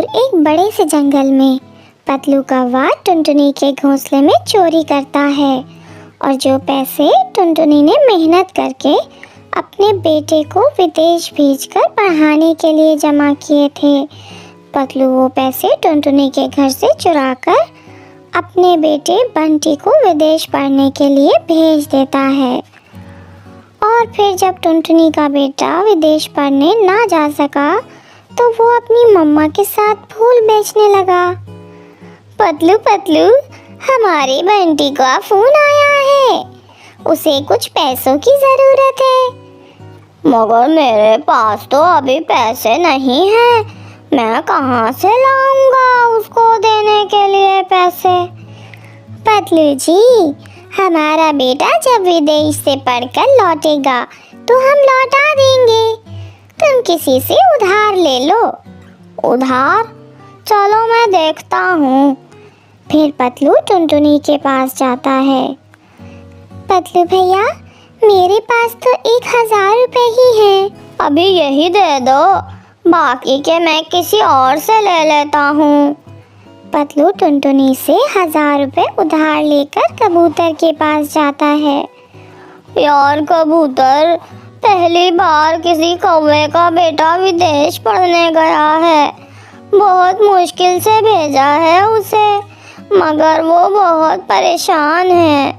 एक बड़े से जंगल में पतलू कौवा टुनटुनी के घोंसले में चोरी करता है और जो पैसे टुनटुनी ने मेहनत करके अपने बेटे को विदेश भेजकर पढ़ाने के लिए जमा किए थे, पतलू वो पैसे टुनटुनी के घर से चुराकर अपने बेटे बंटी को विदेश पढ़ने के लिए भेज देता है। और फिर जब टुनटुनी का बेटा विदेश पढ़ने ना जा सका तो वो अपनी मम्मा के साथ फूल बेचने लगा। पतलू पतलू, हमारे बंटी का फोन आया है, उसे कुछ पैसों की ज़रूरत है। मगर मेरे पास तो अभी पैसे नहीं हैं, मैं कहाँ से लाऊंगा उसको देने के लिए पैसे। पतलू जी, हमारा बेटा जब विदेश से पढ़कर लौटेगा तो हम लौटा देंगे, तुम किसी से उधार ले लो। उधार? चलो मैं देखता हूँ। फिर पतलू टुनटुनी के पास जाता है। पतलू भैया, मेरे पास तो 1000 रुपए ही हैं। अभी यही दे दो, बाकी के मैं किसी और से ले लेता हूँ। पतलू टुनटुनी से 1000 रुपए उधार लेकर कबूतर के पास जाता है। यार कबूतर, पहली बार किसी कौवे का बेटा विदेश पढ़ने गया है, बहुत मुश्किल से भेजा है उसे, मगर वो बहुत परेशान है।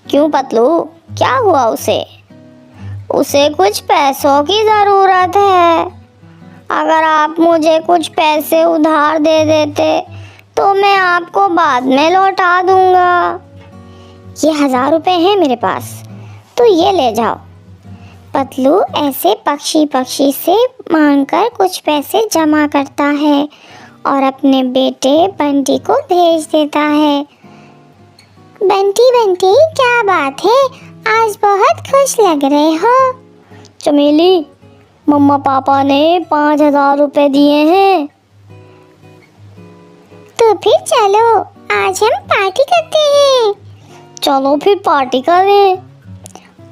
क्यों पतलू, क्या हुआ उसे? उसे कुछ पैसों की ज़रूरत है, अगर आप मुझे कुछ पैसे उधार दे देते तो मैं आपको बाद में लौटा दूंगा। ये 1000 रुपए हैं मेरे पास, तो ये ले जाओ। पतलू ऐसे पक्षी से मांगकर कुछ पैसे जमा करता है और अपने बेटे बंटी को भेज देता है। बंटी बंटी, क्या बात है, आज बहुत खुश लग रहे हो। चमेली, मम्मा पापा ने 5000 रुपए दिए हैं। तो फिर चलो, आज हम पार्टी करते हैं। चलो फिर पार्टी करें।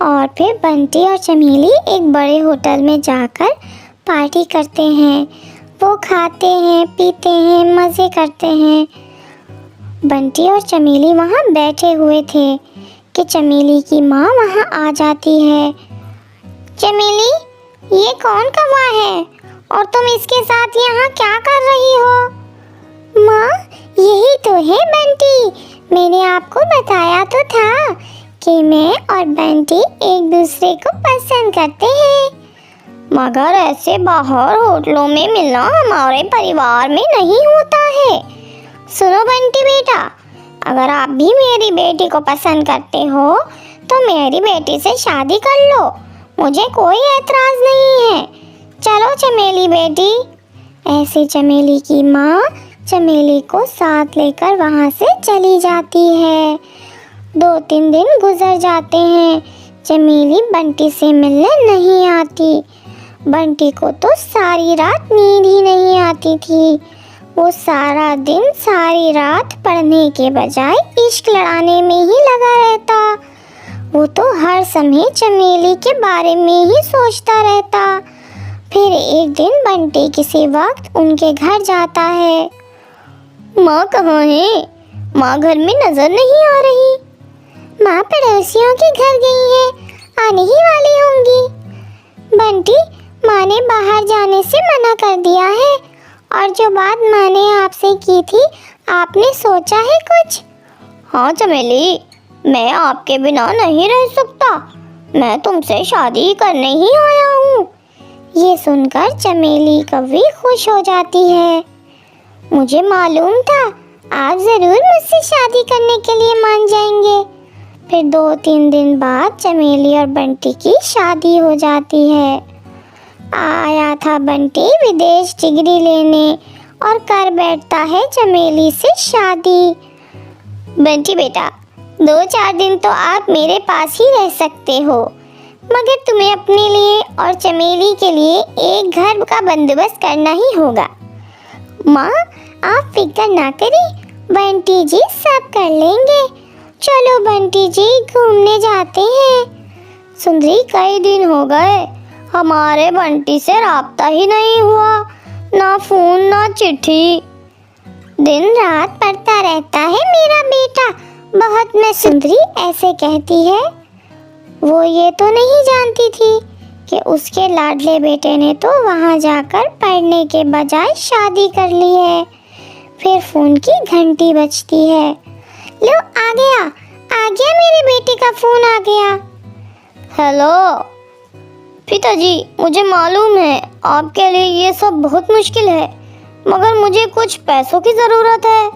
और फिर बंटी और चमेली एक बड़े होटल में जाकर पार्टी करते हैं। वो खाते हैं, पीते हैं, मज़े करते हैं। बंटी और चमेली वहाँ बैठे हुए थे कि चमेली की माँ वहाँ आ जाती है। चमेली, ये कौन कौवा है और तुम इसके साथ यहाँ क्या कर रही हो? माँ, यही तो है बंटी, मैंने आपको बताया तो था कि मैं और बंटी एक दूसरे को पसंद करते हैं। मगर ऐसे बाहर होटलों में मिलना हमारे परिवार में नहीं होता है। सुनो बंटी बेटा, अगर आप भी मेरी बेटी को पसंद करते हो तो मेरी बेटी से शादी कर लो, मुझे कोई ऐतराज नहीं है। चलो चमेली बेटी। ऐसे चमेली की माँ चमेली को साथ लेकर वहाँ से चली जाती है। 2-3 दिन गुजर जाते हैं, चमेली बंटी से मिलने नहीं आती। बंटी को तो सारी रात नींद ही नहीं आती थी। वो सारा दिन सारी रात पढ़ने के बजाय इश्क लड़ाने में ही लगा रहता। वो तो हर समय चमेली के बारे में ही सोचता रहता। फिर एक दिन बंटी किसी वक्त उनके घर जाता है। माँ कहाँ है? माँ घर में नजर नहीं आ रही। माँ पड़ोसियों के घर गई है, आने ही वाली होंगी। बंटी, माँ ने बाहर जाने से मना कर दिया है, और जो बात माँ ने आपसे की थी, आपने सोचा है कुछ? हाँ चमेली, मैं आपके बिना नहीं रह सकता, मैं तुमसे शादी करने ही आया हूँ। ये सुनकर चमेली कौवी खुश हो जाती है। मुझे मालूम था आप ज़रूर मुझसे शादी करने के लिए मान जाएंगे। फिर 2-3 दिन बाद चमेली और बंटी की शादी हो जाती है। आया था बंटी विदेश डिग्री लेने और कर बैठता है चमेली से शादी। बंटी बेटा, 2-4 दिन तो आप मेरे पास ही रह सकते हो, मगर तुम्हें अपने लिए और चमेली के लिए एक घर का बंदोबस्त करना ही होगा। माँ, आप फिक्र ना करें, बंटी जी सब कर लेंगे। चलो बंटी जी घूमने जाते हैं। सुंदरी, कई दिन हो गए हमारे बंटी से राब्ता ही नहीं हुआ, ना फोन ना चिट्ठी। दिन रात पढ़ता रहता है मेरा बेटा, बहुत मैं सुंदरी ऐसे कहती है। वो ये तो नहीं जानती थी कि उसके लाडले बेटे ने तो वहाँ जाकर पढ़ने के बजाय शादी कर ली है। फिर फोन की घंटी बजती है। लो आ गया मेरे बेटे का फोन आ गया। हेलो पिताजी, मुझे मालूम है आपके लिए ये सब बहुत मुश्किल है, मगर मुझे कुछ पैसों की ज़रूरत है।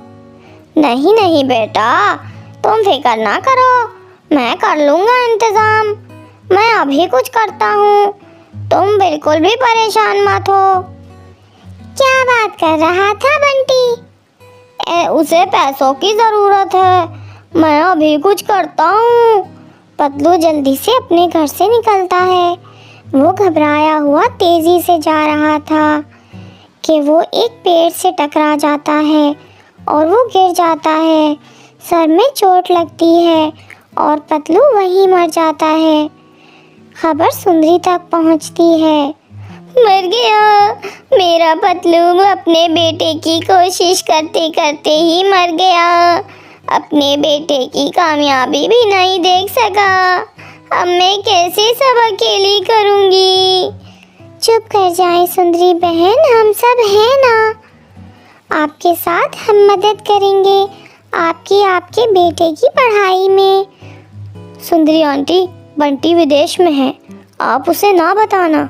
नहीं नहीं बेटा, तुम फिक्र ना करो, मैं कर लूँगा इंतज़ाम। मैं अभी कुछ करता हूँ, तुम बिल्कुल भी परेशान मत हो। क्या बात कर रहा था बंटी? उसे पैसों की ज़रूरत है, मैं अभी कुछ करता हूँ। पतलू जल्दी से अपने घर से निकलता है। वो घबराया हुआ तेजी से जा रहा था कि वो एक पेड़ से टकरा जाता है और वो गिर जाता है। सर में चोट लगती है और पतलू वहीं मर जाता है। खबर सुंदरी तक पहुंचती है। मर गया मेरा पतलू, अपने बेटे की कोशिश करते करते ही मर गया। अपने बेटे की कामयाबी भी नहीं देख सका। अब मैं कैसे सब अकेली करूंगी? चुप कर जाए सुंदरी बहन, हम सब हैं ना, आपके साथ हम मदद करेंगे आपके बेटे की पढ़ाई में। सुंदरी आंटी, बंटी विदेश में है, आप उसे ना बताना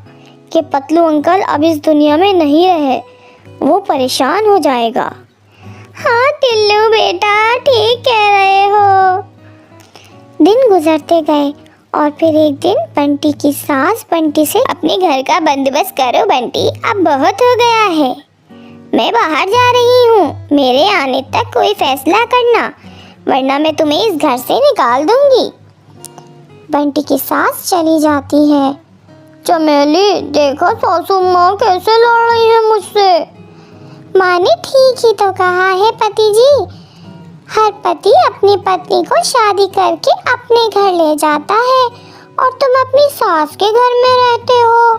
कि पतलू अंकल अब इस दुनिया में नहीं रहे, वो परेशान हो जाएगा। हाँ टिल्लू बेटा, ठीक कह रहे हो। दिन गुजरते गए और फिर एक दिन बंटी की सास बंटी से अपने घर का बंदोबस्त करो बंटी, अब बहुत हो गया है, मैं बाहर जा रही हूँ, मेरे आने तक कोई फैसला करना, वरना मैं तुम्हें इस घर से निकाल दूंगी। बंटी की सास चली जाती है। चमेली, देखो सासू माँ कैसे लड़ रही है मुझसे। माँ ने ठीक ही तो कहा है पति जी, हर पति अपनी पत्नी को शादी करके अपने घर ले जाता है और तुम अपनी सास के घर में रहते हो।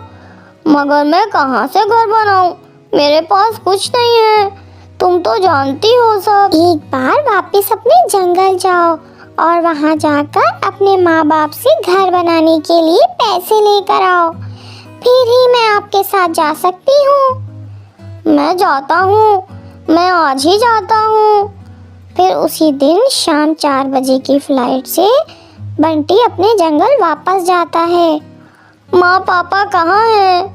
मगर मैं कहाँ से घर बनाऊँ, मेरे पास कुछ नहीं है, तुम तो जानती हो सब। एक बार वापस अपने जंगल जाओ और वहाँ जाकर अपने माँ बाप से घर बनाने के लिए पैसे लेकर आओ, फिर ही मैं आपके साथ जा सकती हूँ। मैं जाता हूँ, मैं आज ही जाता हूँ। फिर उसी दिन शाम 4 बजे की फ्लाइट से बंटी अपने जंगल वापस जाता है। माँ पापा कहाँ हैं?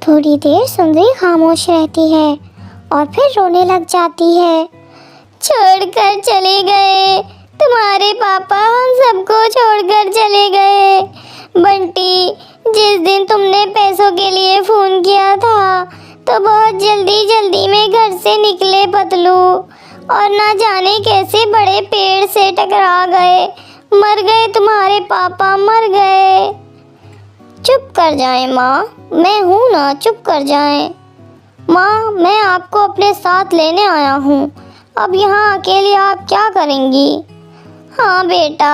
थोड़ी देर सुंदरी खामोश रहती है और फिर रोने लग जाती है। छोड़कर चले गए, तुम्हारे पापा हम सबको छोड़कर चले गए। बंटी, जिस दिन तुमने पैसों के लिए फ़ोन किया था तो बहुत जल्दी में घर से निकले पतलू, और ना जाने कैसे बड़े पेड़ से टकरा गए, मर गए, तुम्हारे पापा मर गए। चुप कर जाएं माँ, मैं हूँ ना, चुप कर जाएं। माँ, मैं आपको अपने साथ लेने आया हूँ, अब यहाँ अकेले आप क्या करेंगी? हाँ बेटा,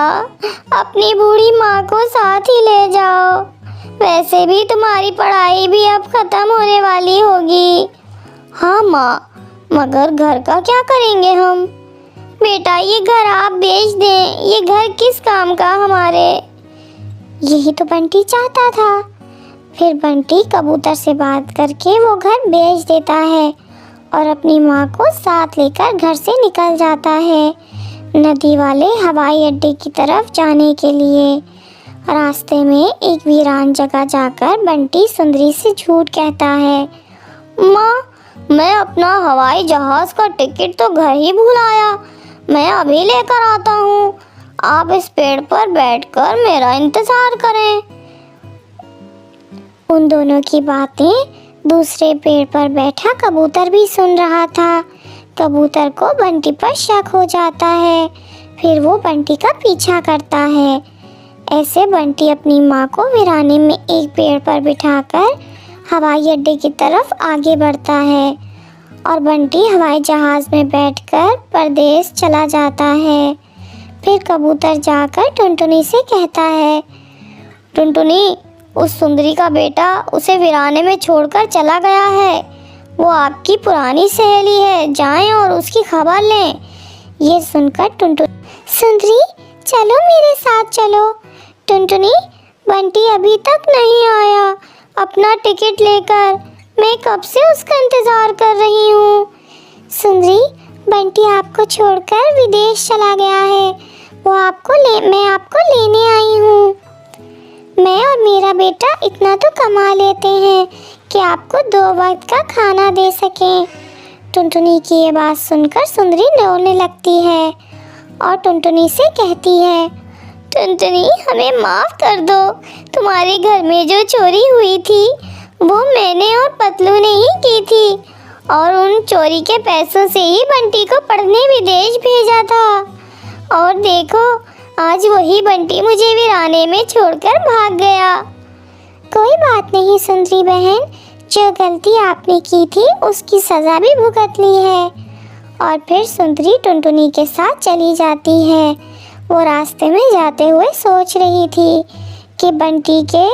अपनी बूढ़ी माँ को साथ ही ले जाओ, वैसे भी तुम्हारी पढ़ाई भी अब ख़त्म होने वाली होगी। हाँ माँ, मगर घर का क्या करेंगे हम? बेटा, ये घर आप बेच दें, ये घर किस काम का हमारे? यही तो बंटी चाहता था। फिर बंटी कबूतर से बात करके वो घर बेच देता है और अपनी माँ को साथ लेकर घर से निकल जाता है नदी वाले हवाई अड्डे की तरफ जाने के लिए। रास्ते में एक वीरान जगह जाकर बंटी सुंदरी से झूठ कहता है। माँ, मैं अपना हवाई जहाज़ का टिकट तो घर ही भूल आया, मैं अभी लेकर आता हूँ, आप इस पेड़ पर बैठकर मेरा इंतज़ार करें। उन दोनों की बातें दूसरे पेड़ पर बैठा कबूतर भी सुन रहा था। कबूतर को बंटी पर शक हो जाता है, फिर वो बंटी का पीछा करता है। ऐसे बंटी अपनी माँ को वीराने में एक पेड़ पर बिठाकर हवाई अड्डे की तरफ आगे बढ़ता है और बंटी हवाई जहाज़ में बैठकर परदेश चला जाता है। फिर कबूतर जाकर टुनटुनी से कहता है, टुनटुनी, उस सुंदरी का बेटा उसे वीराने में छोड़कर चला गया है, वो आपकी पुरानी सहेली है, जाएं और उसकी खबर लें। ये सुनकर सुंदरी चलो मेरे साथ चलो। टुनटुनी बंटी अभी तक नहीं आया अपना टिकट लेकर, मैं कब से उसका इंतज़ार कर रही हूँ। सुंदरी बंटी आपको छोड़कर विदेश चला गया है, मैं आपको लेने आई हूँ। मैं और मेरा बेटा इतना तो कमा लेते हैं कि आपको 2 वक्त का खाना दे सकें। टुनटुनी की ये बात सुनकर सुंदरी रोने लगती है और टुनटुनी से कहती है, टुनटुनी हमें माफ़ कर दो, तुम्हारे घर में जो चोरी हुई थी वो मैंने और पतलू ने ही की थी और उन चोरी के पैसों से ही बंटी को पढ़ने विदेश भेजा था। और देखो आज वही बंटी मुझे वीराने में छोड़कर भाग गया। कोई बात नहीं सुंदरी बहन, जो गलती आपने की थी उसकी सज़ा भी भुगत ली है। और फिर सुंदरी टुनटुनी के साथ चली जाती है। वो रास्ते में जाते हुए सोच रही थी कि बंटी के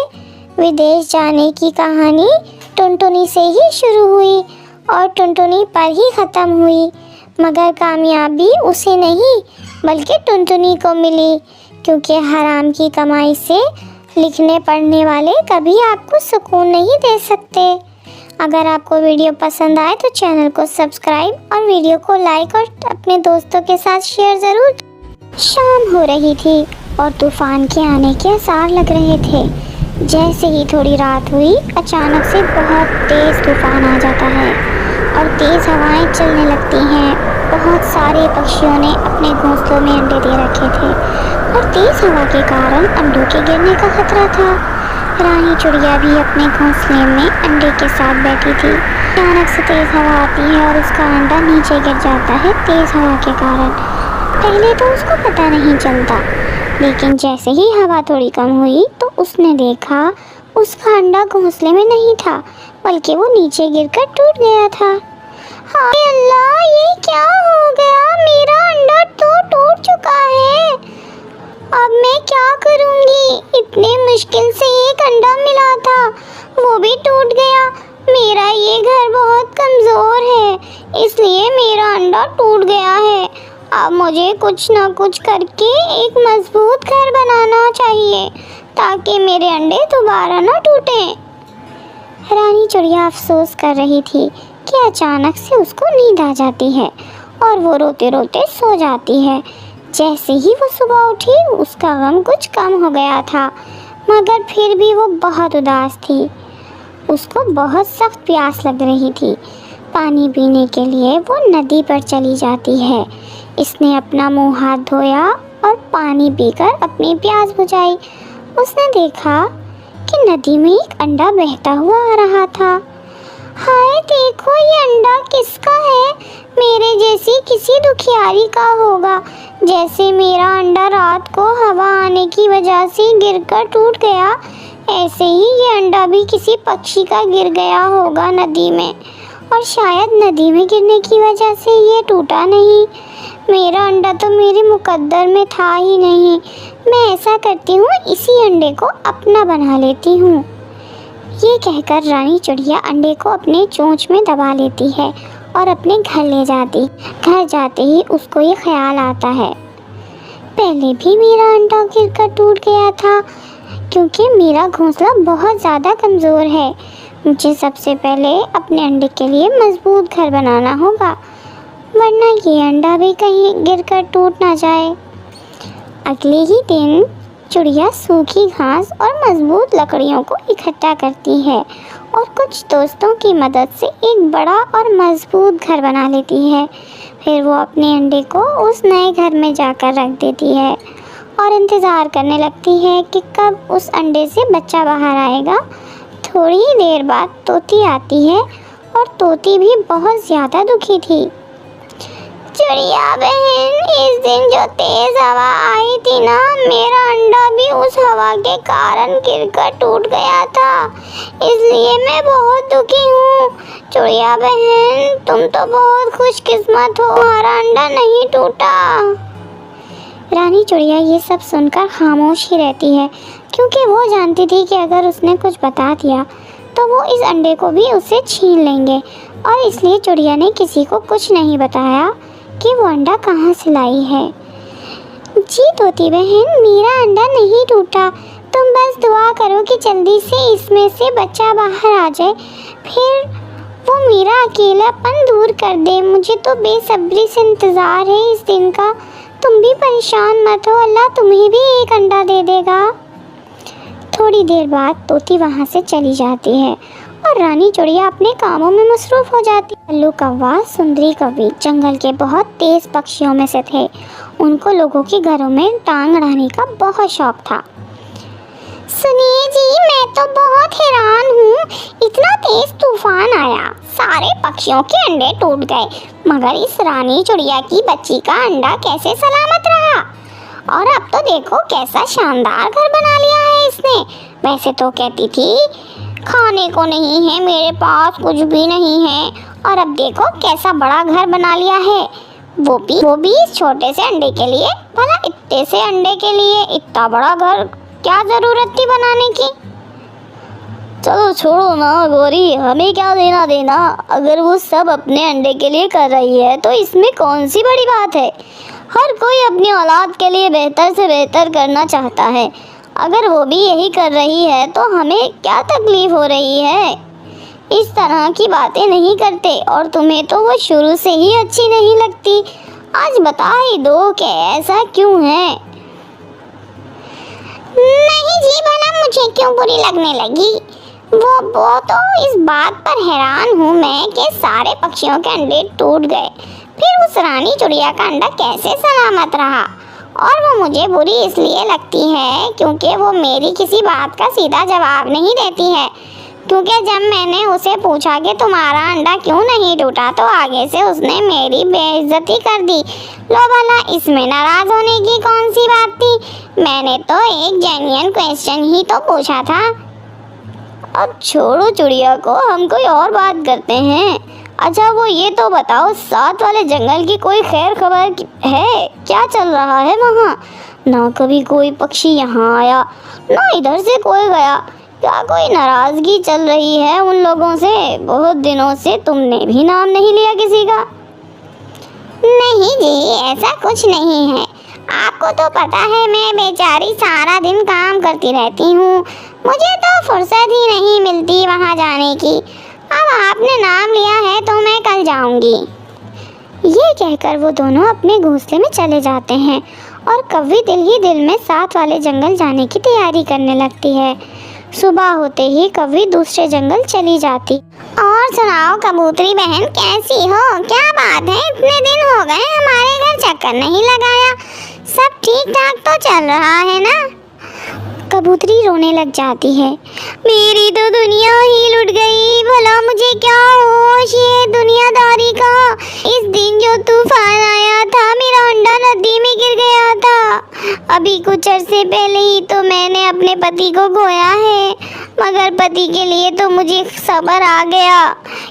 विदेश जाने की कहानी टुनटुनी से ही शुरू हुई और टुनटुनी पर ही ख़त्म हुई, मगर कामयाबी उसे नहीं बल्कि टुनटुनी को मिली, क्योंकि हराम की कमाई से लिखने पढ़ने वाले कभी आपको सुकून नहीं दे सकते। अगर आपको वीडियो पसंद आए तो चैनल को सब्सक्राइब और वीडियो को लाइक और अपने दोस्तों के साथ शेयर ज़रूर। शाम हो रही थी और तूफान के आने के आसार लग रहे थे। जैसे ही थोड़ी रात हुई अचानक से बहुत तेज़ तूफान आ जाता है और तेज़ हवाएं चलने लगती हैं। बहुत सारे पक्षियों ने अपने घोंसलों में अंडे दे रखे थे और तेज़ हवा के कारण अंडों के गिरने का खतरा था। रानी चिड़िया भी अपने घोंसले में अंडे के साथ बैठी थी। अचानक से तेज़ हवा आती है और उसका अंडा नीचे गिर जाता है तेज़ हवा के कारण। पहले तो उसको पता नहीं चलता, लेकिन जैसे ही हवा थोड़ी कम हुई तो उसने देखा उसका अंडा घोंसले में नहीं था बल्कि वो नीचे गिरकर टूट गया था। हाय अल्लाह, ये क्या हो गया? मेरा अंडा तो टूट चुका है, अब मैं क्या करूँगी? इतने मुश्किल से एक अंडा मिला था वो भी टूट गया। मेरा ये घर बहुत कमज़ोर है इसलिए मेरा अंडा टूट गया है। अब मुझे कुछ ना कुछ करके एक मजबूत घर बनाना चाहिए ताकि मेरे अंडे दोबारा ना टूटें। रानी चिड़िया अफसोस कर रही थी कि अचानक से उसको नींद आ जाती है और वो रोते रोते सो जाती है। जैसे ही वो सुबह उठी उसका गम कुछ कम हो गया था, मगर फिर भी वो बहुत उदास थी। उसको बहुत सख्त प्यास लग रही थी। पानी पीने के लिए वो नदी पर चली जाती है। इसने अपना मुंह हाथ धोया और पानी पीकर अपनी प्यास बुझाई। उसने देखा कि नदी में एक अंडा बहता हुआ आ रहा था। हाय देखो, ये अंडा किसका है? मेरे जैसी किसी दुखियारी का होगा। जैसे मेरा अंडा रात को हवा आने की वजह से गिरकर टूट गया, ऐसे ही ये अंडा भी किसी पक्षी का गिर गया होगा नदी में, और शायद नदी में गिरने की वजह से ये टूटा नहीं। मेरा अंडा तो मेरे मुकद्दर में था ही नहीं। मैं ऐसा करती हूँ, इसी अंडे को अपना बना लेती हूँ। ये कहकर रानी चिड़िया अंडे को अपने चोंच में दबा लेती है और अपने घर ले जाती। घर जाते ही उसको ये ख्याल आता है, पहले भी मेरा अंडा गिरकर टूट गया था, क्योंकि मेरा घोंसला बहुत ज़्यादा कमज़ोर है। मुझे सबसे पहले अपने अंडे के लिए मजबूत घर बनाना होगा, वरना ये अंडा भी कहीं गिरकर टूट ना जाए। अगले ही दिन चिड़िया सूखी घास और मजबूत लकड़ियों को इकट्ठा करती है और कुछ दोस्तों की मदद से एक बड़ा और मजबूत घर बना लेती है। फिर वो अपने अंडे को उस नए घर में जाकर रख देती है और इंतज़ार करने लगती है कि कब उस अंडे से बच्चा बाहर आएगा। थोड़ी ही देर बाद तोती आती है और तोती भी बहुत ज़्यादा दुखी थी। चिड़िया बहन, इस दिन जो तेज़ हवा आई थी ना, मेरा अंडा भी उस हवा के कारण गिरकर टूट गया था, इसलिए मैं बहुत दुखी हूँ। चिड़िया बहन, तुम तो बहुत खुशकिस्मत हो, तुम्हारा अंडा नहीं टूटा। रानी चिड़िया ये सब सुनकर खामोश ही रहती है, क्योंकि वो जानती थी कि अगर उसने कुछ बता दिया तो वो इस अंडे को भी उससे छीन लेंगे और इसलिए चिड़िया ने किसी को कुछ नहीं बताया कि वो अंडा कहाँ से लाई है। जी तोती बहन, मेरा अंडा नहीं टूटा, तुम बस दुआ करो कि जल्दी से इसमें से बच्चा बाहर आ जाए, फिर वो मेरा अकेलापन दूर कर दे। मुझे तो बेसब्री से इंतज़ार है इस दिन का। तुम भी परेशान मत हो, अल्लाह तुम्हें भी एक अंडा दे देगा। थोड़ी देर बाद तोती वहाँ से चली जाती है और रानी चिड़िया अपने कामों में मसरूफ़ हो जाती है। कल्लू कौवा, सुंदरी कौवी जंगल के बहुत तेज़ पक्षियों में से थे। उनको लोगों के घरों में टांग अड़ाने का बहुत शौक था। सुनिए जी, मैं तो बहुत हैरान हूँ, इतना तेज तूफान आया, सारे पक्षियों के अंडे टूट गए, मगर इस रानी चिड़िया की बच्ची का अंडा कैसे सलामत रहा। और अब तो देखो कैसा शानदार घर बना लिया है इसने। वैसे तो कहती थी खाने को नहीं है मेरे पास, कुछ भी नहीं है, और अब देखो कैसा बड़ा घर बना लिया है, वो भी इस छोटे से अंडे के लिए। भला इतने से अंडे के लिए इतना बड़ा घर क्या जरूरत थी बनाने की। चलो छोड़ो ना गौरी, हमें क्या देना देना। अगर वो सब अपने अंडे के लिए कर रही है तो इसमें कौन सी बड़ी बात है। हर कोई अपनी औलाद के लिए बेहतर से बेहतर करना चाहता है। अगर वो भी यही कर रही है तो हमें क्या तकलीफ हो रही है। इस तरह की बातें नहीं करते, और तुम्हें तो वो शुरू से ही अच्छी नहीं लगती। आज बता ही दो कि ऐसा क्यों है। नहीं जी, भला मुझे क्यों बुरी लगने लगी। वो तो इस बात पर हैरान हूँ मैं कि सारे पक्षियों के अंडे टूट गए, फिर उस रानी चिड़िया का अंडा कैसे सलामत रहा। और वो मुझे बुरी इसलिए लगती है क्योंकि वो मेरी किसी बात का सीधा जवाब नहीं देती है। क्योंकि जब मैंने उसे पूछा कि तुम्हारा अंडा क्यों नहीं टूटा, तो आगे से उसने मेरी बेइज्जती कर दी। लो भला, इसमें नाराज होने की कौन सी बात थी। मैंने तो एक जेन्युइन क्वेश्चन ही तो पूछा था। अब छोड़ो चिड़िया को, हम कोई और बात करते हैं। अच्छा वो ये तो बताओ, साथ वाले जंगल की कोई खैर खबर है? क्या चल रहा है वहाँ? ना कभी कोई पक्षी यहाँ आया, ना इधर से कोई गया। क्या कोई नाराज़गी चल रही है उन लोगों से? बहुत दिनों से तुमने भी नाम नहीं लिया किसी का। नहीं जी, ऐसा कुछ नहीं है। आपको तो पता है मैं बेचारी सारा दिन काम करती रहती हूँ, मुझे तो फुर्सत ही नहीं मिलती वहाँ जाने की। अब आपने नाम लिया है तो मैं कल जाऊँगी। ये कहकर वो दोनों अपने घोंसले में चले जाते हैं और कौवी दिल ही दिल में साथ वाले जंगल जाने की तैयारी करने लगती है। सुबह होते ही कौवी दूसरे जंगल चली जाती। और सुनाओ कबूतरी बहन, कैसी हो? क्या बात है, इतने दिन हो गए हमारे घर चक्कर नहीं लगाया। सब ठीक ठाक तो चल रहा है ना? कबूतरी रोने लग जाती है। मेरी तो दुनिया ही लुट गई, भला मुझे क्या होश है दुनियादारी का। इस दिन जो तूफान आया था, मेरा अंडा नदी में गिर गया था। अभी कुछ अरसे पहले ही तो मैंने अपने पति को खोया है, मगर पति के लिए तो मुझे सब्र आ गया,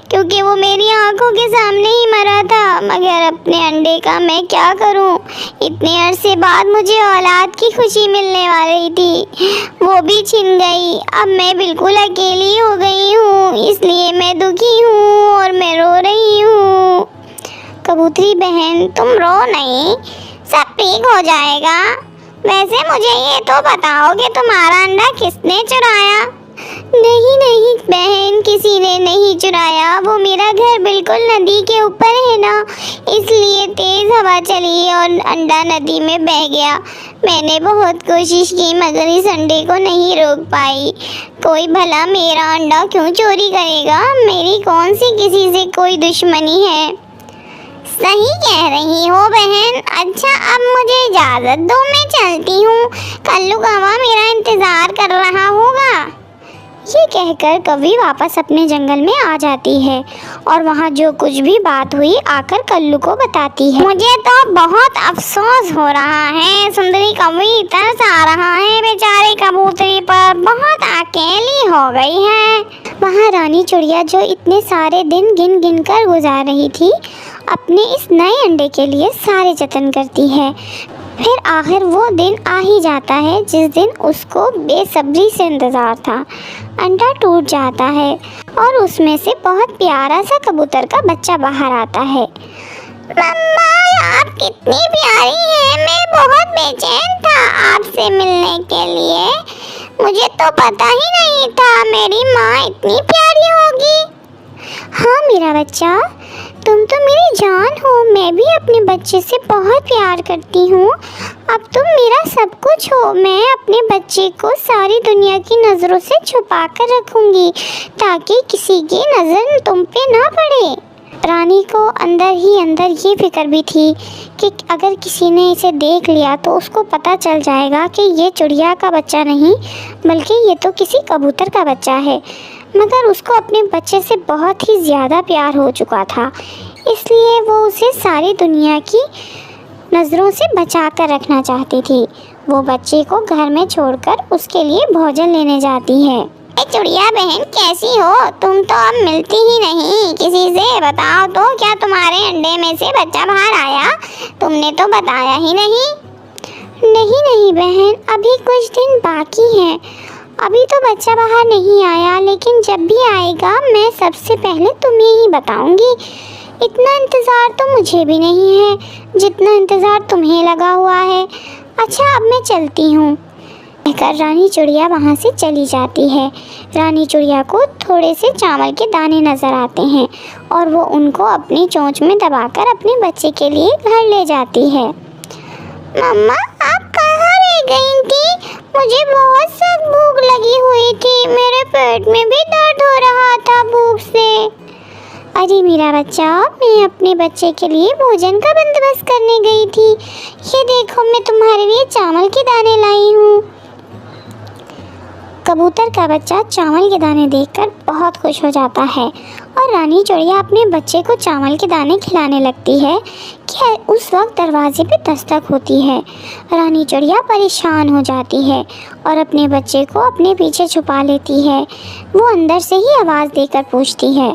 क्योंकि वो मेरी आंखों के सामने ही मरा था। मगर अपने अंडे का मैं क्या करूं? इतने अरसे बाद मुझे औलाद की खुशी मिलने वाली थी, वो भी छिन गई। अब मैं बिल्कुल अकेली हो गई हूँ, इसलिए मैं दुखी हूँ और मैं रो रही हूँ। कबूतरी बहन, तुम रो नहीं, सब ठीक हो जाएगा। वैसे मुझे ये तो बताओ कि तुम्हारा अंडा किसने चुराया? नहीं नहीं बहन, किसी ने नहीं चुराया। वो मेरा घर बिल्कुल नदी के ऊपर है ना, इसलिए तेज हवा चली और अंडा नदी में बह गया। मैंने बहुत कोशिश की मगर इस अंडे को नहीं रोक पाई। कोई भला मेरा अंडा क्यों चोरी करेगा? मेरी कौन सी किसी से कोई दुश्मनी है। सही कह रही हो बहन। अच्छा अब मुझे इजाज़त दो, मैं चलती हूँ, कल्लू कौवा मेरा इंतज़ार कर रहा होगा। ये कहकर कौवी वापस अपने जंगल में आ जाती है और वहाँ जो कुछ भी बात हुई आकर कल्लू को बताती है। मुझे तो बहुत अफसोस हो रहा है सुंदरी कौवी, तरस आ रहा है बेचारे कबूतरी पर, बहुत अकेली हो गई है। वहाँ रानी चिड़िया जो इतने सारे दिन गिन गिन कर गुजार रही थी, अपने इस नए अंडे के लिए सारे जतन करती है। फिर आखिर वो दिन आ ही जाता है जिस दिन उसको बेसब्री से इंतज़ार था। अंडा टूट जाता है और उसमें से बहुत प्यारा सा कबूतर का बच्चा बाहर आता है। मम्मा, आप कितनी प्यारी हैं, मैं बहुत बेचैन था आपसे मिलने के लिए। मुझे तो पता ही नहीं था मेरी माँ इतनी प्यारी होगी। हाँ मेरा बच्चा, तुम तो मेरी जान हो। मैं भी अपने बच्चे से बहुत प्यार करती हूँ। अब तुम मेरा सब कुछ हो। मैं अपने बच्चे को सारी दुनिया की नज़रों से छुपा कर रखूँगी ताकि किसी की नज़र तुम पे ना पड़े। रानी को अंदर ही अंदर ये फिक्र भी थी कि अगर किसी ने इसे देख लिया तो उसको पता चल जाएगा कि ये चिड़िया का बच्चा नहीं बल्कि ये तो किसी कबूतर का बच्चा है। मगर उसको अपने बच्चे से बहुत ही ज़्यादा प्यार हो चुका था, इसलिए वो उसे सारी दुनिया की नज़रों से बचा कर रखना चाहती थी। वो बच्चे को घर में छोड़कर उसके लिए भोजन लेने जाती है। चिड़िया बहन, कैसी हो तुम? तो अब मिलती ही नहीं किसी से। बताओ तो, क्या तुम्हारे अंडे में से बच्चा बाहर आया? तुमने तो बताया ही नहीं। नहीं बहन, अभी कुछ दिन बाकी हैं। अभी तो बच्चा बाहर नहीं आया, लेकिन जब भी आएगा मैं सबसे पहले तुम्हें ही बताऊंगी। इतना इंतज़ार तो मुझे भी नहीं है जितना इंतज़ार तुम्हें लगा हुआ है। अच्छा, अब मैं चलती हूँ कहकर रानी चिड़िया वहाँ से चली जाती है। रानी चिड़िया को थोड़े से चावल के दाने नज़र आते हैं और वो उनको अपनी चोंच में दबाकर अपने बच्चे के लिए घर ले जाती है। मम्मा, आप कहाँ रह गई थी? मुझे बहुत सख्त भूख लगी हुई थी। मेरे पेट में भी दर्द हो रहा था भूख से। अरे मेरा बच्चा, मैं अपने बच्चे के लिए भोजन का बंदोबस्त करने गई थी। ये देखो, मैं तुम्हारे लिए चावल के दाने लाई हूँ। कबूतर का बच्चा चावल के दाने देखकर बहुत खुश हो जाता है और रानी चिड़िया अपने बच्चे को चावल के दाने खिलाने लगती है कि उस वक्त दरवाजे पे दस्तक होती है। रानी चिड़िया परेशान हो जाती है और अपने बच्चे को अपने पीछे छुपा लेती है। वो अंदर से ही आवाज़ देकर पूछती है,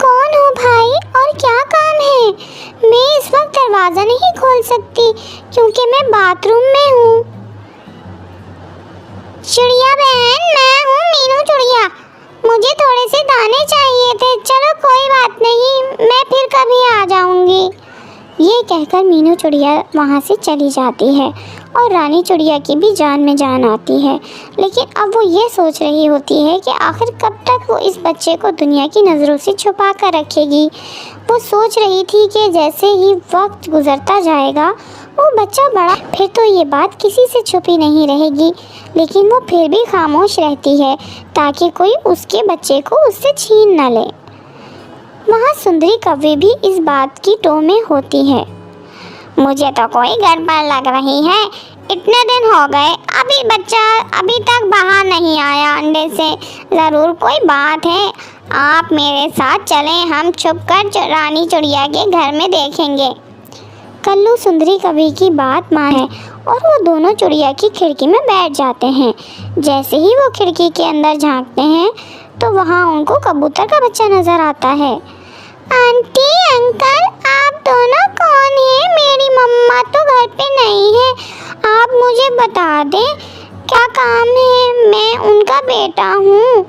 कौन हो भाई और क्या काम है? मैं इस वक्त दरवाज़ा नहीं खोल सकती क्योंकि मैं बाथरूम में हूँ। चिड़िया बहन, मैं हूँ मीनू चिड़िया। मुझे थोड़े से दाने चाहिए थे। चलो कोई बात नहीं, मैं फिर कभी आ जाऊँगी। ये कहकर मीनू चिड़िया वहाँ से चली जाती है और रानी चिड़िया की भी जान में जान आती है। लेकिन अब वो ये सोच रही होती है कि आखिर कब तक वो इस बच्चे को दुनिया की नज़रों से छुपा कर रखेगी। वो सोच रही थी कि जैसे ही वक्त गुजरता जाएगा वो बच्चा बड़ा, फिर तो ये बात किसी से छुपी नहीं रहेगी। लेकिन वो फिर भी खामोश रहती है ताकि कोई उसके बच्चे को उससे छीन न ले। वहाँ सुंदरी कौवे भी इस बात की टो में होती है। मुझे तो कोई गड़बड़ लग रही है। इतने दिन हो गए, अभी बच्चा अभी तक बाहर नहीं आया अंडे से। ज़रूर कोई बात है। आप मेरे साथ चलें, हम छुपकर रानी चिड़िया के घर में देखेंगे। कल्लू सुंदरी कवि की बात माने और वो दोनों चिड़िया की खिड़की में बैठ जाते हैं। जैसे ही वो खिड़की के अंदर झांकते हैं तो वहाँ उनको कबूतर का बच्चा नज़र आता है। आंटी, अंकल, आप दोनों कौन हैं? मेरी मम्मा तो घर पे नहीं है। आप मुझे बता दें क्या काम है? मैं उनका बेटा हूँ।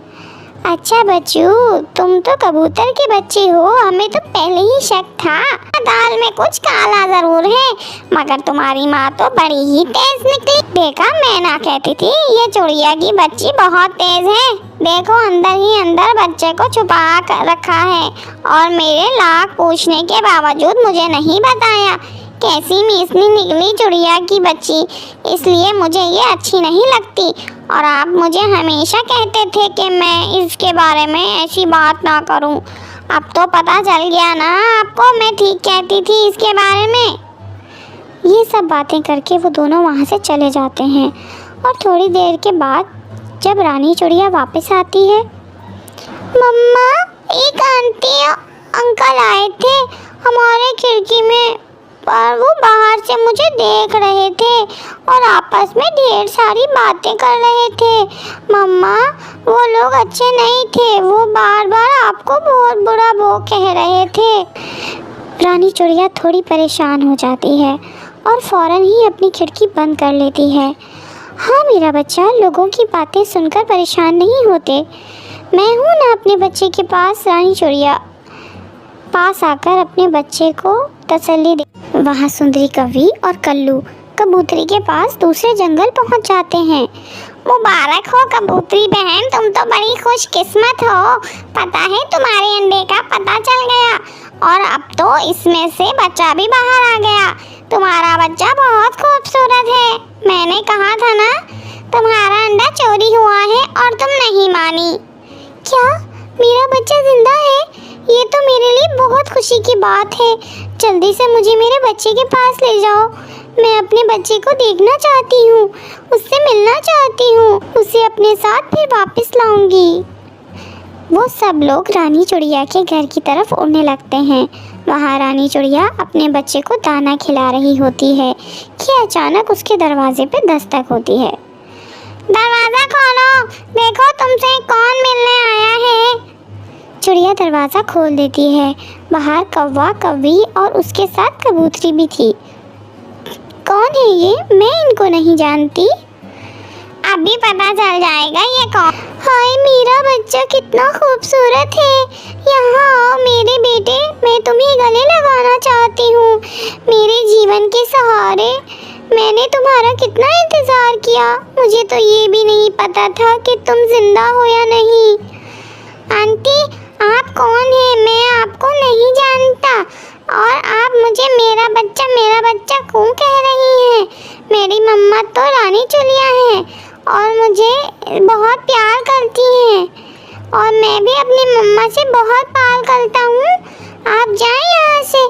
अच्छा बच्चू, तुम तो कबूतर के बच्चे हो। हमें तो पहले ही शक था। दाल में कुछ काला जरूर है, मगर तुम्हारी माँ तो बड़ी ही तेज निकली। देखा, मैं ना कहती थी ये चिड़िया की बच्ची बहुत तेज है। देखो, अंदर ही अंदर बच्चे को छुपा कर रखा है और मेरे लाख पूछने के बावजूद मुझे नहीं बताया। कैसी मीसनी निकली चिड़िया की बच्ची, इसलिए मुझे ये अच्छी नहीं लगती। और आप मुझे हमेशा कहते थे कि मैं इसके बारे में ऐसी बात ना करूं। अब तो पता चल गया ना आपको, मैं ठीक कहती थी इसके बारे में। ये सब बातें करके वो दोनों वहाँ से चले जाते हैं और थोड़ी देर के बाद जब रानी चिड़िया वापस आती है, मम्मा, एक आंटी अंकल आए थे हमारे खिड़की में, पर वो बाहर से मुझे देख रहे थे और आपस में ढेर सारी बातें कर रहे थे। मम्मा, वो लोग अच्छे नहीं थे। वो बार बार आपको बहुत बुरा वो कह रहे थे। रानी चिड़िया थोड़ी परेशान हो जाती है और फ़ौरन ही अपनी खिड़की बंद कर लेती है। हाँ मेरा बच्चा लोगों की बातें सुनकर परेशान नहीं होते। मैं हूँ ना अपने बच्चे के पास। रानी चिड़िया पास आकर अपने बच्चे को तसल्ली दे। वहाँ सुंदरी कौवी और कल्लू कबूतरी के पास दूसरे जंगल पहुँच जाते हैं। मुबारक हो कबूतरी बहन, तुम तो बड़ी खुशकिस्मत हो। पता है तुम्हारे अंडे का पता चल गया और अब तो इसमें से बच्चा भी बाहर आ गया। तुम्हारा बच्चा बहुत खूबसूरत है। मैंने कहा था ना तुम्हारा अंडा चोरी हुआ है और तुम नहीं मानी। क्या मेरा बच्चा जिंदा है? ये तो मेरे लिए बहुत खुशी की बात है। जल्दी से मुझे मेरे बच्चे के पास ले जाओ। मैं अपने बच्चे को देखना चाहती हूँ, उससे मिलना चाहती हूँ, उसे अपने साथ फिर वापस लाऊंगी। वो सब लोग रानी चिड़िया के घर की तरफ उड़ने लगते हैं। वहाँ रानी चिड़िया अपने बच्चे को दाना खिला रही होती है कि अचानक उसके दरवाजे पे दस्तक होती है। दरवाज़ा खोलो, देखो तुमसे कौन मिलने आया है। चिड़िया दरवाज़ा खोल देती है। बाहर कौवा, कौवी और उसके साथ कबूतरी भी थी। कौन है ये? मैं इनको नहीं जानती। अभी पता चल जाएगा ये कौन। हाय मेरा बच्चा कितना खूबसूरत है। यहाँ आओ मेरे बेटे, मैं तुम्हें गले लगाना चाहती हूँ। मेरे जीवन के सहारे। मैंने तुम्हारा कितना इंतज़ार किया। मुझे तो ये भी नहीं पता था कि तुम जिंदा हो या नहीं। आंटी आप कौन है? मैं आपको नहीं जानता और आप मुझे मेरा बच्चा क्यों कह रही हैं? मेरी मम्मा तो रानी चिड़िया है और मुझे बहुत प्यार करती हैं और मैं भी अपनी मम्मा से बहुत प्यार करता हूँ। आप जाएं यहाँ से,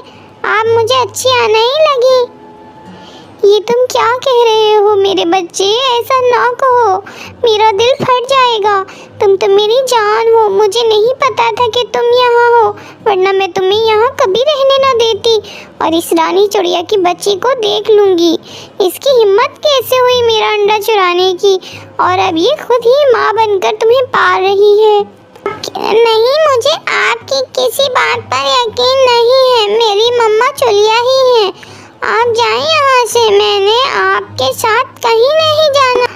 आप मुझे अच्छी नहीं लगी। ये तुम क्या कह रहे हो मेरे बच्चे? ऐसा ना कहो, मेरा दिल फट जाएगा। तुम तो मेरी जान हो। मुझे नहीं पता था कि तुम यहाँ हो, वरना मैं तुम्हें यहाँ कभी रहने ना देती और इस रानी चिड़िया की बच्ची को देख लूँगी। इसकी हिम्मत कैसे हुई मेरा अंडा चुराने की और अब ये खुद ही माँ बनकर तुम्हें पाल रही है। नहीं, मुझे आपकी किसी बात पर यकीन नहीं है। मेरी मम्मा चिड़िया ही है। आप जाएं यहाँ से, मैंने आपके साथ कहीं नहीं जाना।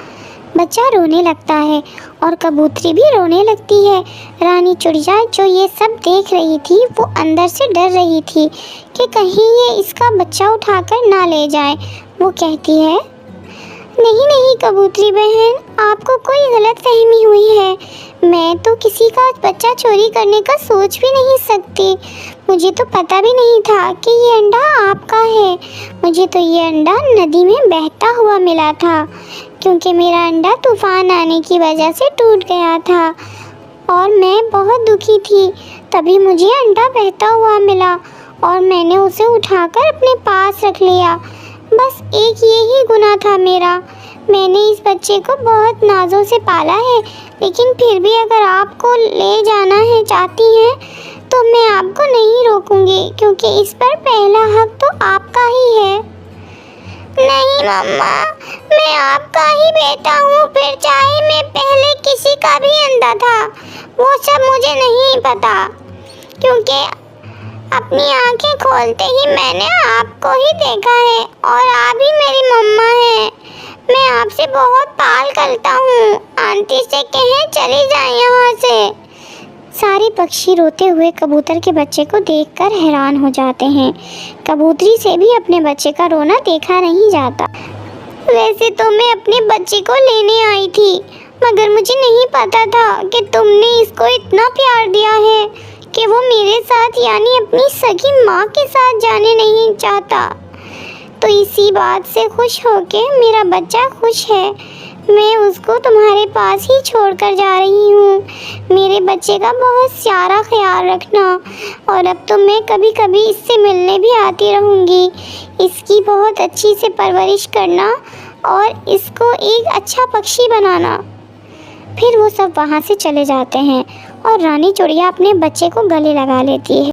बच्चा रोने लगता है और कबूतरी भी रोने लगती है। रानी चिड़िया जो ये सब देख रही थी वो अंदर से डर रही थी कि कहीं ये इसका बच्चा उठाकर ना ले जाए। वो कहती है, नहीं कबूतरी बहन, आपको कोई गलतफहमी हुई है। मैं तो किसी का बच्चा चोरी करने का सोच भी नहीं सकती। मुझे तो पता भी नहीं था कि ये अंडा आपका है। मुझे तो ये अंडा नदी में बहता हुआ मिला था क्योंकि मेरा अंडा तूफान आने की वजह से टूट गया था और मैं बहुत दुखी थी। तभी मुझे अंडा बहता हुआ मिला और मैंने उसे उठाकर अपने पास रख लिया। बस एक यही गुनाह था मेरा। मैंने इस बच्चे को बहुत नाज़ों से पाला है, लेकिन फिर भी अगर आपको ले जाना है चाहती हैं तो मैं आपको नहीं रोकूंगी क्योंकि इस पर पहला हक तो आपका ही है। नहीं मम्मा, मैं आपका ही बेटा हूँ, फिर चाहे मैं पहले किसी का भी अंडा था, वो सब मुझे नहीं पता क्योंकि अपनी आंखें खोलते ही मैंने आपको ही देखा है और आप ही मेरी मम्मा हैं। मैं आपसे बहुत प्यार करता हूँ। आंटी से कहें चली जाए यहाँ से। सारे पक्षी रोते हुए कबूतर के बच्चे को देखकर हैरान हो जाते हैं। कबूतरी से भी अपने बच्चे का रोना देखा नहीं जाता। वैसे तो मैं अपने बच्चे को लेने आई थी, मगर मुझे नहीं पता था कि तुमने इसको इतना प्यार दिया है कि वो मेरे साथ यानी अपनी सगी माँ के साथ जाने नहीं चाहता। तो इसी बात से खुश होके मेरा बच्चा खुश है। मैं उसको तुम्हारे पास ही छोड़कर जा रही हूँ। मेरे बच्चे का बहुत सारा ख्याल रखना और अब तो मैं कभी कभी इससे मिलने भी आती रहूँगी। इसकी बहुत अच्छी से परवरिश करना और इसको एक अच्छा पक्षी बनाना। फिर वो सब वहाँ से चले जाते हैं और रानी चिड़िया अपने बच्चे को गले लगा लेती है।